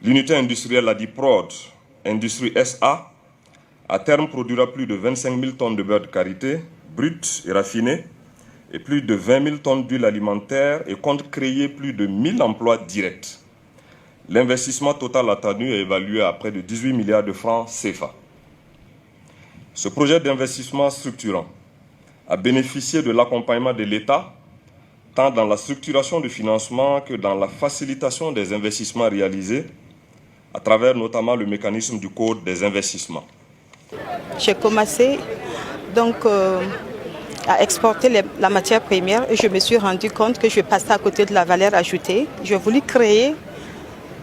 L'unité industrielle Ladiprod Industrie SA, à terme, produira plus de 25 000 tonnes de beurre de karité, brut et raffiné, et plus de 20 000 tonnes d'huile alimentaire et compte créer plus de 1 000 emplois directs. L'investissement total attendu est évalué à près de 18 milliards de francs CFA. Ce projet d'investissement structurant a bénéficié de l'accompagnement de l'État, tant dans la structuration du financement que dans la facilitation des investissements réalisés, à travers notamment le mécanisme du Code des investissements. J'ai commencé donc à exporter la matière première et je me suis rendu compte que je passais à côté de la valeur ajoutée. J'ai voulu créer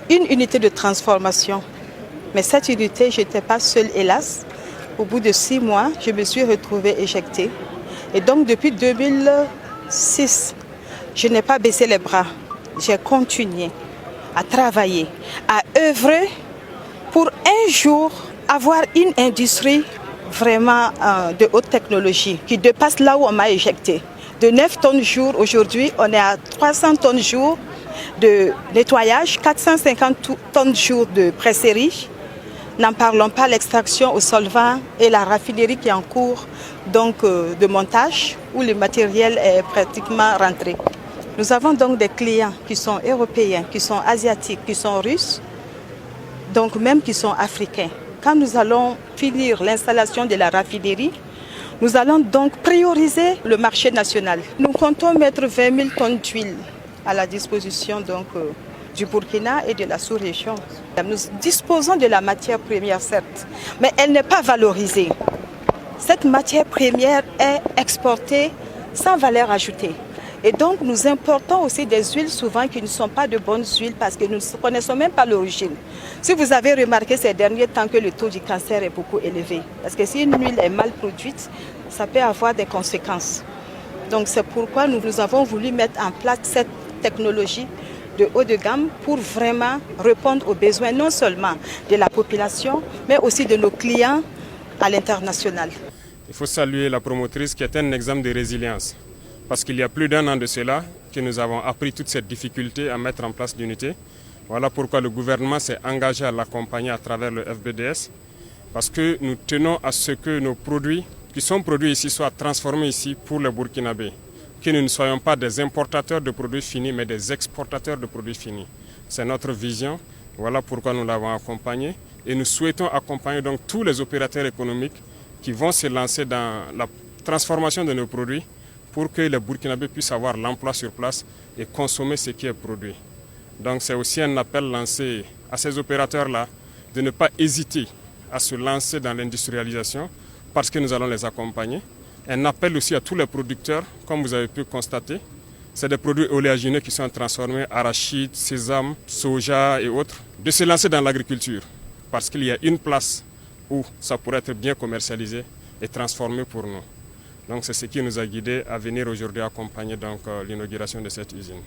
une unité de transformation. Mais cette unité, je n'étais pas seule, hélas. Au bout de 6 mois, je me suis retrouvée éjectée. Et donc depuis 2006, je n'ai pas baissé les bras. J'ai continué à travailler, à œuvrer pour un jour avoir une industrie vraiment de haute technologie qui dépasse là où on m'a éjecté. De 9 tonnes jour, aujourd'hui, on est à 300 tonnes jour de nettoyage, 450 tonnes jour de presserie. N'en parlons pas, l'extraction au solvant et la raffinerie qui est en cours donc, de montage où le matériel est pratiquement rentré. Nous avons donc des clients qui sont européens, qui sont asiatiques, qui sont russes, donc même qui sont africains. Quand nous allons finir l'installation de la raffinerie, nous allons donc prioriser le marché national. Nous comptons mettre 20 000 tonnes d'huile à la disposition donc, du Burkina et de la sous-région. Nous disposons de la matière première, certes, mais elle n'est pas valorisée. Cette matière première est exportée sans valeur ajoutée. Et donc nous importons aussi des huiles souvent qui ne sont pas de bonnes huiles parce que nous ne connaissons même pas l'origine. Si vous avez remarqué ces derniers temps que le taux du cancer est beaucoup élevé, parce que si une huile est mal produite, ça peut avoir des conséquences. Donc c'est pourquoi nous avons voulu mettre en place cette technologie de haut de gamme pour vraiment répondre aux besoins non seulement de la population, mais aussi de nos clients à l'international. Il faut saluer la promotrice qui est un exemple de résilience. Parce qu'il y a plus d'1 an de cela que nous avons appris toute cette difficulté à mettre en place l'unité. Voilà pourquoi le gouvernement s'est engagé à l'accompagner à travers le FBDS. Parce que nous tenons à ce que nos produits qui sont produits ici soient transformés ici pour les Burkinabés. Que nous ne soyons pas des importateurs de produits finis, mais des exportateurs de produits finis. C'est notre vision. Voilà pourquoi nous l'avons accompagné. Et nous souhaitons accompagner donc tous les opérateurs économiques qui vont se lancer dans la transformation de nos produits pour que les Burkinabés puissent avoir l'emploi sur place et consommer ce qui est produit. Donc c'est aussi un appel lancé à ces opérateurs-là de ne pas hésiter à se lancer dans l'industrialisation parce que nous allons les accompagner. Un appel aussi à tous les producteurs, comme vous avez pu constater. C'est des produits oléagineux qui sont transformés, arachides, sésame, soja et autres, de se lancer dans l'agriculture parce qu'il y a une place où ça pourrait être bien commercialisé et transformé pour nous. Donc c'est ce qui nous a guidés à venir aujourd'hui accompagner l'inauguration de cette usine.